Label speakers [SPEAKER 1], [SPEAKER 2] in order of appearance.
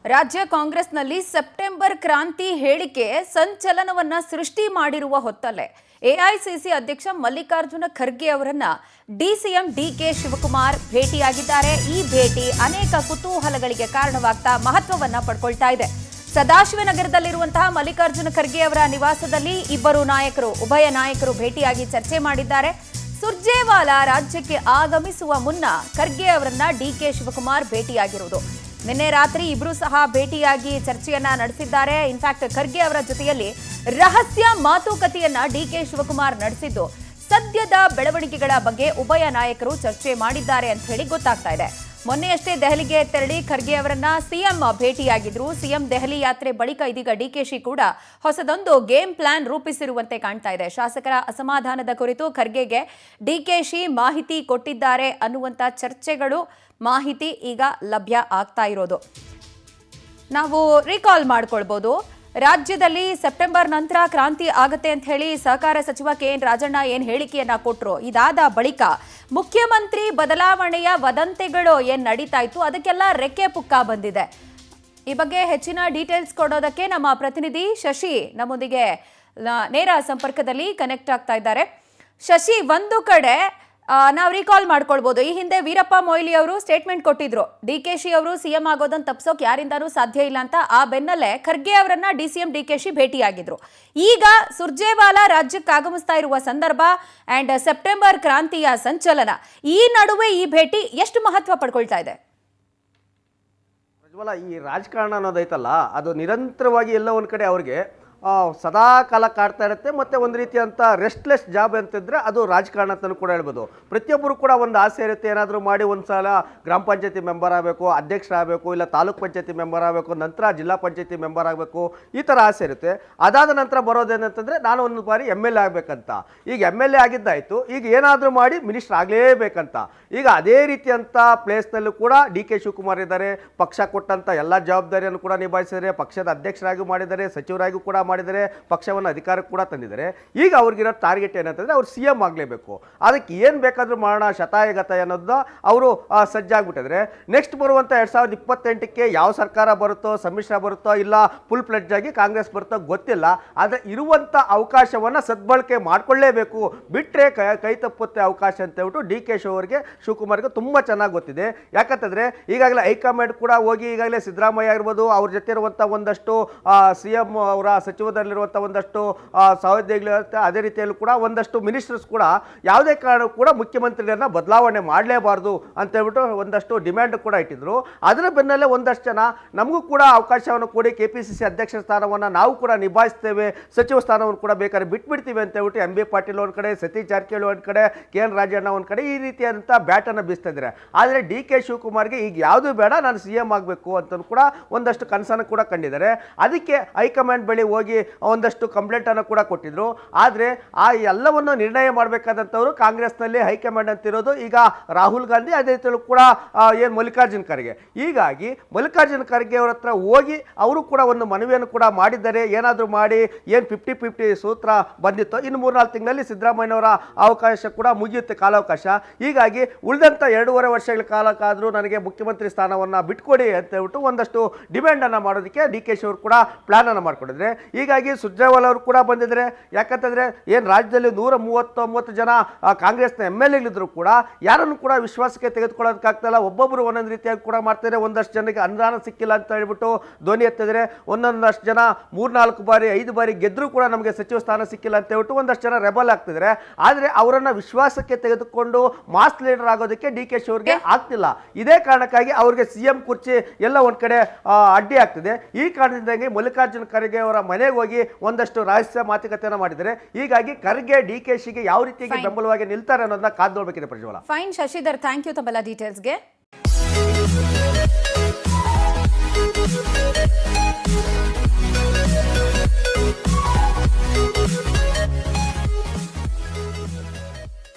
[SPEAKER 1] ರಾಜ್ಯ ಕಾಂಗ್ರೆಸ್ನಲ್ಲಿ ಸೆಪ್ಟೆಂಬರ್ ಕ್ರಾಂತಿ ಹೇಳಿಕೆ ಸಂಚಲನವನ್ನ ಸೃಷ್ಟಿ ಮಾಡಿರುವ ಹೊತ್ತಲ್ಲೇ ಎಐಸಿಸಿ ಅಧ್ಯಕ್ಷ ಮಲ್ಲಿಕಾರ್ಜುನ ಖರ್ಗೆ ಅವರನ್ನ ಡಿಸಿಎಂ ಡಿಕೆ ಶಿವಕುಮಾರ್ ಭೇಟಿಯಾಗಿದ್ದಾರೆ. ಈ ಭೇಟಿ ಅನೇಕ ಕುತೂಹಲಗಳಿಗೆ ಕಾರಣವಾಗ್ತಾ ಮಹತ್ವವನ್ನ ಪಡ್ಕೊಳ್ತಾ ಇದೆ. ಸದಾಶಿವನಗರದಲ್ಲಿರುವಂತಹ ಮಲ್ಲಿಕಾರ್ಜುನ ಖರ್ಗೆ ಅವರ ನಿವಾಸದಲ್ಲಿ ಉಭಯ ನಾಯಕರು ಭೇಟಿಯಾಗಿ ಚರ್ಚೆ ಮಾಡಿದ್ದಾರೆ. ಸುರ್ಜೇವಾಲಾ ರಾಜ್ಯಕ್ಕೆ ಆಗಮಿಸುವ ಮುನ್ನ ಖರ್ಗೆ ಅವರನ್ನ ಡಿಕೆ ಶಿವಕುಮಾರ್ ಭೇಟಿಯಾಗಿರುವುದು. ನಿನ್ನೆ ರಾತ್ರಿ ಇಬ್ರು ಸಹ ಭೇಟಿಯಾಗಿ ಚರ್ಚೆಯನ್ನ ನಡೆಸಿದ್ದಾರೆ. ಇನ್ಫ್ಯಾಕ್ಟ್ ಖರ್ಗೆ ಅವರ ಜೊತೆಯಲ್ಲಿ ರಹಸ್ಯ ಮಾತುಕತೆಯನ್ನ ಡಿಕೆ ಶಿವಕುಮಾರ್ ನಡೆಸಿದ್ದು ಸದ್ಯದ ಬೆಳವಣಿಗೆಗಳ ಬಗ್ಗೆ ಉಭಯ ನಾಯಕರು ಚರ್ಚೆ ಮಾಡಿದ್ದಾರೆ ಅಂತ ಹೇಳಿ ಗೊತ್ತಾಗ್ತಾ ಇದೆ. ಮೊನ್ನೆಯಷ್ಟೇ ದೆಹಲಿಗೆ ತೆರಳಿ ಖರ್ಗೆ ಅವರನ್ನ ಸಿಎಂ ಭೇಟಿಯಾಗಿದ್ರು. ಸಿಎಂ ದೆಹಲಿ ಯಾತ್ರೆ ಬಳಿಕ ಇದೀಗ ಡಿಕೆಶಿ ಕೂಡ ಹೊಸದೊಂದು ಗೇಮ್ ಪ್ಲಾನ್ ರೂಪಿಸಿರುವಂತೆ ಕಾಣ್ತಾ ಇದೆ. ಶಾಸಕರ ಅಸಮಾಧಾನದ ಕುರಿತು ಖರ್ಗೆಗೆ ಡಿಕೆಶಿ ಮಾಹಿತಿ ಕೊಟ್ಟಿದ್ದಾರೆ ಅನ್ನುವಂತ ಚರ್ಚೆಗಳು ಮಾಹಿತಿ ಈಗ ಲಭ್ಯ ಆಗ್ತಾ ಇರೋದು ನಾವು ರೀಕಾಲ್ ಮಾಡ್ಕೊಳ್ಬಹುದು. ರಾಜ್ಯದಲ್ಲಿ ಸೆಪ್ಟೆಂಬರ್ ನಂತರ ಕ್ರಾಂತಿ ಆಗತ್ತೆ ಅಂತ ಹೇಳಿ ಸಹಕಾರ ಸಚಿವ ಕೆಎನ್ ರಾಜಣ್ಣ ಏನ್ ಹೇಳಿಕೆಯನ್ನ ಕೊಟ್ಟರು. ಇದಾದ ಬಳಿಕ ಮುಖ್ಯಮಂತ್ರಿ ಬದಲಾವಣೆಯ ವದಂತಿಗಳು ಏನ್ ನಡೀತಾ ಇತ್ತು ಅದಕ್ಕೆಲ್ಲ ರೆಕ್ಕೆ ಪುಕ್ಕ ಬಂದಿದೆ. ಈ ಬಗ್ಗೆ ಹೆಚ್ಚಿನ ಡೀಟೇಲ್ಸ್ ಕೊಡೋದಕ್ಕೆ ನಮ್ಮ ಪ್ರತಿನಿಧಿ ಶಶಿ ನಮ್ಮೊಂದಿಗೆ ನೇರ ಸಂಪರ್ಕದಲ್ಲಿ ಕನೆಕ್ಟ್ ಆಗ್ತಾ ಇದ್ದಾರೆ. ಶಶಿ, ಒಂದು ಕಡೆ ನಾವು ರೀಕಾಲ್ ಮಾಡ್ಕೊಳ್ಬಹುದು, ಈ ಹಿಂದೆ ವೀರಪ್ಪ ಮೊಯ್ಲಿ ಅವರು ಸ್ಟೇಟ್ಮೆಂಟ್ ಕೊಟ್ಟಿದ್ರು, ಡಿಕೆಶಿ ಅವರು ಸಿಎಂ ಆಗೋದನ್ನ ತಪ್ಪಿಸೋಕೆ ಯಾರಿಂದಾನೂ ಸಾಧ್ಯ ಇಲ್ಲ ಅಂತ. ಆ ಬೆನ್ನಲ್ಲೇ ಖರ್ಗೆ ಅವರನ್ನ ಡಿಸಿಎಂ ಡಿಕೆಶಿ ಭೇಟಿಯಾಗಿದ್ರು. ಈಗ ಸುರ್ಜೇವಾಲಾ ರಾಜ್ಯಕ್ಕೆ ಆಗಮಿಸ್ತಾ ಇರುವ ಸಂದರ್ಭ ಅಂಡ್ ಸೆಪ್ಟೆಂಬರ್ ಕ್ರಾಂತಿಯ ಸಂಚಲನ, ಈ ನಡುವೆ ಈ ಭೇಟಿ ಎಷ್ಟು ಮಹತ್ವ ಪಡ್ಕೊಳ್ತಾ ಇದೆ?
[SPEAKER 2] ಪ್ರಜ್ವಲ, ಈ ರಾಜಕಾರಣ ಅನ್ನೋದೈತಲ್ಲ, ಅದು ನಿರಂತರವಾಗಿ ಎಲ್ಲ ಒಂದು ಕಡೆ ಅವ್ರಿಗೆ ಸದಾ ಕಾಲ ಕಾಡ್ತಾ ಇರುತ್ತೆ. ಮತ್ತು ಒಂದು ರೀತಿಯಂಥ ರೆಸ್ಟ್ಲೆಸ್ ಜಾಬ್ ಅಂತಿದ್ರೆ ಅದು ರಾಜಕಾರಣ ಅಂತಲೂ ಕೂಡ ಹೇಳ್ಬೋದು. ಪ್ರತಿಯೊಬ್ಬರು ಕೂಡ ಒಂದು ಆಸೆ ಇರುತ್ತೆ, ಏನಾದರೂ ಮಾಡಿ ಒಂದು ಸಲ ಗ್ರಾಮ ಪಂಚಾಯತಿ ಮೆಂಬರ್ ಆಗಬೇಕು, ಅಧ್ಯಕ್ಷರಾಗಬೇಕು, ಇಲ್ಲ ತಾಲೂಕ್ ಪಂಚಾಯತಿ ಮೆಂಬರ್ ಆಗಬೇಕು, ನಂತರ ಜಿಲ್ಲಾ ಪಂಚಾಯತಿ ಮೆಂಬರ್ ಆಗಬೇಕು, ಈ ಥರ ಆಸೆ ಇರುತ್ತೆ. ಅದಾದ ನಂತರ ಬರೋದೇನಂತಂದರೆ ನಾನು ಒಂದು ಬಾರಿ MLA ಆಗಬೇಕಂತ. ಈಗ MLA ಆಗಿದ್ದಾಯಿತು, ಈಗ ಏನಾದರೂ ಮಾಡಿ ಮಿನಿಸ್ಟರ್ ಆಗಲೇಬೇಕಂತ. ಈಗ ಅದೇ ರೀತಿಯಂಥ ಪ್ಲೇಸ್ನಲ್ಲೂ ಕೂಡ DK ಶಿವಕುಮಾರ್ ಇದ್ದಾರೆ. ಪಕ್ಷ ಕೊಟ್ಟಂಥ ಎಲ್ಲ ಜವಾಬ್ದಾರಿಯನ್ನು ಕೂಡ ನಿಭಾಯಿಸಿದ್ದಾರೆ. ಪಕ್ಷದ ಅಧ್ಯಕ್ಷರಾಗಿ ಮಾಡಿದ್ದಾರೆ, ಸಚಿವರಾಗಿ ಕೂಡ ಮಾಡಿದ್ದಾರೆ, ಪಕ್ಷವನ್ನು ಅಧಿಕಾರಕ್ಕೆ ಕೂಡ ತಂದಿದ್ದಾರೆ. ಈಗ ಅವ್ರಿಗಿರೋ ಟಾರ್ಗೆಟ್ ಏನಂತಂದರೆ ಅವ್ರು CM ಆಗಲೇಬೇಕು. ಅದಕ್ಕೆ ಏನು ಬೇಕಾದರೂ ಮಾಡೋಣ ಶತಾಯಗತ ಅನ್ನೋದನ್ನ ಅವರು ಸಜ್ಜಾಗ್ಬಿಟ್ಟಿದ್ರೆ ನೆಕ್ಸ್ಟ್ ಬರುವಂಥ 2028ಕ್ಕೆ ಯಾವ ಸರ್ಕಾರ ಬರುತ್ತೋ, ಸಮ್ಮಿಶ್ರ ಬರುತ್ತೋ, ಇಲ್ಲ ಫುಲ್ ಫ್ಲೆಡ್ಜ್ ಆಗಿ ಕಾಂಗ್ರೆಸ್ ಬರುತ್ತೋ ಗೊತ್ತಿಲ್ಲ. ಆದರೆ ಇರುವಂಥ ಅವಕಾಶವನ್ನು ಸದ್ಬಳಕೆ ಮಾಡಿಕೊಳ್ಳೇಬೇಕು. ಬಿಟ್ಟರೆ ಕೈ ತಪ್ಪುತ್ತೆ ಅವಕಾಶ ಅಂತ ಹೇಳ್ಬಿಟ್ಟು DK ಶಿವಕುಮಾರ್ಗೆ ತುಂಬ ಚೆನ್ನಾಗಿ ಗೊತ್ತಿದೆ. ಯಾಕಂತಂದರೆ ಈಗಾಗಲೇ ಹೈಕಮಾಂಡ್ ಕೂಡ ಹೋಗಿ ಈಗಾಗಲೇ ಸಿದ್ದರಾಮಯ್ಯ ಆಗಿರ್ಬೋದು, ಅವ್ರ ಜೊತೆ ಇರುವಂಥ ಒಂದಷ್ಟು CM ಅವರ ಸಚಿವದಲ್ಲಿರುವಂಥ ಒಂದಷ್ಟು ಸಹೋದ್ಯೋಗಿಗಳು, ಅದೇ ರೀತಿಯಲ್ಲೂ ಕೂಡ ಒಂದಷ್ಟು ಮಿನಿಸ್ಟರ್ಸ್ ಕೂಡ ಯಾವುದೇ ಕಾರಣಕ್ಕೂ ಕೂಡ ಮುಖ್ಯಮಂತ್ರಿಗಳನ್ನ ಬದಲಾವಣೆ ಮಾಡಲೇಬಾರ್ದು ಅಂತ ಹೇಳ್ಬಿಟ್ಟು ಒಂದಷ್ಟು ಡಿಮ್ಯಾಂಡ್ ಕೂಡ ಇಟ್ಟಿದ್ರು. ಅದರ ಬೆನ್ನಲ್ಲೇ ಒಂದಷ್ಟು ಜನ ನಮಗೂ ಕೂಡ ಅವಕಾಶವನ್ನು ಕೊಡಿ, KPCC ಅಧ್ಯಕ್ಷ ಸ್ಥಾನವನ್ನು ನಾವು ಕೂಡ ನಿಭಾಯಿಸ್ತೇವೆ, ಸಚಿವ ಸ್ಥಾನವನ್ನು ಕೂಡ ಬೇಕಾದ್ರೆ ಬಿಟ್ಬಿಡ್ತೀವಿ ಅಂತ ಹೇಳ್ಬಿಟ್ಟು MB ಪಾಟೀಲ್ ಒಂದು ಕಡೆ, ಸತೀಶ್ ಜಾರಕಿಹೊಳಿ ಒಂದು ಕಡೆ, KN ರಾಜಣ್ಣ ಒಂದು ಕಡೆ ಈ ರೀತಿಯಾದಂಥ ಬ್ಯಾಟನ್ನು ಬೀಸ್ತಾ ಇದ್ದಾರೆ. ಆದರೆ DK ಶಿವಕುಮಾರ್ಗೆ ಈಗ ಯಾವುದು ಬೇಡ, ನಾನು CM ಆಗಬೇಕು ಅಂತ ಕೂಡ ಒಂದಷ್ಟು ಕನಸನ್ನು ಕೂಡ ಕಂಡಿದ್ದಾರೆ. ಅದಕ್ಕೆ ಹೈಕಮಾಂಡ್ ಬಳಿ ಹೋಗಿ ಒಂದಷ್ಟು ಕಂಪ್ಲೇಂಟನ್ನು ಕೂಡ ಕೊಟ್ಟಿದ್ರು. ಆದರೆ ಆ ಎಲ್ಲವನ್ನು ನಿರ್ಣಯ ಮಾಡಬೇಕಾದಂಥವ್ರು ಕಾಂಗ್ರೆಸ್ನಲ್ಲಿ ಹೈಕಮಾಂಡ್ ಅಂತಿರೋದು ಈಗ ರಾಹುಲ್ ಗಾಂಧಿ, ಅದೇ ರೀತಿಯಲ್ಲೂ ಕೂಡ ಏನು ಮಲ್ಲಿಕಾರ್ಜುನ ಖರ್ಗೆ. ಹೀಗಾಗಿ ಮಲ್ಲಿಕಾರ್ಜುನ ಖರ್ಗೆ ಅವರ ಹತ್ರ ಹೋಗಿ ಅವರು ಕೂಡ ಒಂದು ಮನವಿಯನ್ನು ಕೂಡ ಮಾಡಿದ್ದಾರೆ. ಏನಾದರೂ ಮಾಡಿ ಏನು 50-50 ಸೂತ್ರ ಬಂದಿತ್ತು, ಇನ್ನು 3-4 ತಿಂಗಳಲ್ಲಿ ಸಿದ್ದರಾಮಯ್ಯನವರ ಅವಕಾಶ ಕೂಡ ಮುಗಿಯುತ್ತೆ, ಕಾಲಾವಕಾಶ. ಹೀಗಾಗಿ ಉಳಿದಂಥ 2.5 ವರ್ಷಗಳ ಕಾಲಕ್ಕಾದರೂ ನನಗೆ ಮುಖ್ಯಮಂತ್ರಿ ಸ್ಥಾನವನ್ನು ಬಿಟ್ಕೊಡಿ ಅಂತ ಹೇಳ್ಬಿಟ್ಟು ಒಂದಷ್ಟು ಡಿಮ್ಯಾಂಡನ್ನು ಮಾಡೋದಕ್ಕೆ DK ಅವರು ಕೂಡ ಪ್ಲಾನನ್ನು ಮಾಡಿಕೊಂಡಿದ್ರೆ. ಹೀಗಾಗಿ ಸುರ್ಜೇವಾಲಾ ಅವರು ಕೂಡ ಬಂದಿದ್ದಾರೆ. ಯಾಕಂತಂದರೆ ಏನು ರಾಜ್ಯದಲ್ಲಿ 139 ಜನ ಕಾಂಗ್ರೆಸ್ನ MLAಗಳಿದ್ರು ಕೂಡ ಯಾರನ್ನು ಕೂಡ ವಿಶ್ವಾಸಕ್ಕೆ ತೆಗೆದುಕೊಳ್ಳೋದಕ್ಕಾಗ್ತಾಯಿಲ್ಲ. ಒಬ್ಬೊಬ್ಬರು ಒಂದೊಂದು ರೀತಿಯಾಗಿ ಕೂಡ ಮಾಡ್ತಾರೆ. ಒಂದಷ್ಟು ಜನಕ್ಕೆ ಅನುದಾನ ಸಿಕ್ಕಿಲ್ಲ ಅಂತ ಹೇಳ್ಬಿಟ್ಟು ಧ್ವನಿ ಎತ್ತಿದ್ರೆ, ಒಂದೊಂದಷ್ಟು ಜನ 3-4 ಬಾರಿ 5 ಬಾರಿ ಗೆದ್ದರೂ ಕೂಡ ನಮಗೆ ಸಚಿವ ಸ್ಥಾನ ಸಿಕ್ಕಿಲ್ಲ ಅಂತ ಹೇಳ್ಬಿಟ್ಟು ಒಂದಷ್ಟು ಜನ ರೆಬಲ್ ಆಗ್ತಿದ್ದಾರೆ. ಆದರೆ ಅವರನ್ನು ವಿಶ್ವಾಸಕ್ಕೆ ತೆಗೆದುಕೊಂಡು ಮಾಸ್ ಲೀಡರ್ ಆಗೋದಕ್ಕೆ DK ಅವ್ರಿಗೆ ಆಗ್ತಿಲ್ಲ. ಇದೇ ಕಾರಣಕ್ಕಾಗಿ ಅವ್ರಿಗೆ CM ಕುರ್ಚಿ ಎಲ್ಲ ಒಂದು ಕಡೆ ಅಡ್ಡಿ ಆಗ್ತಿದೆ. ಈ ಕಾರಣದಿಂದಾಗಿ ಮಲ್ಲಿಕಾರ್ಜುನ ಖರ್ಗೆ ಅವರ ಮನೆಗೆ ಹೋಗಿ ಒಂದಷ್ಟು ರಹಸ್ಯ ಮಾತುಕತೆಯನ್ನು ಮಾಡಿದರೆ. ಹೀಗಾಗಿ ಖರ್ಗೆ DKಶಿಗೆ ಯಾವ ರೀತಿಯಾಗಿ ಬೆಂಬಲವಾಗಿ ನಿಲ್ತಾರೆ ಅನ್ನೋದನ್ನ ಕಾದು ನೋಡಬೇಕಿದೆ. ಪ್ರಜ್ವಲ.
[SPEAKER 1] ಫೈನ್ ಶಶಿಧರ್, ಥ್ಯಾಂಕ್ ಯು ತಮ್ಮೆಲ್ಲ ಡೀಟೇಲ್ಸ್ಗೆ.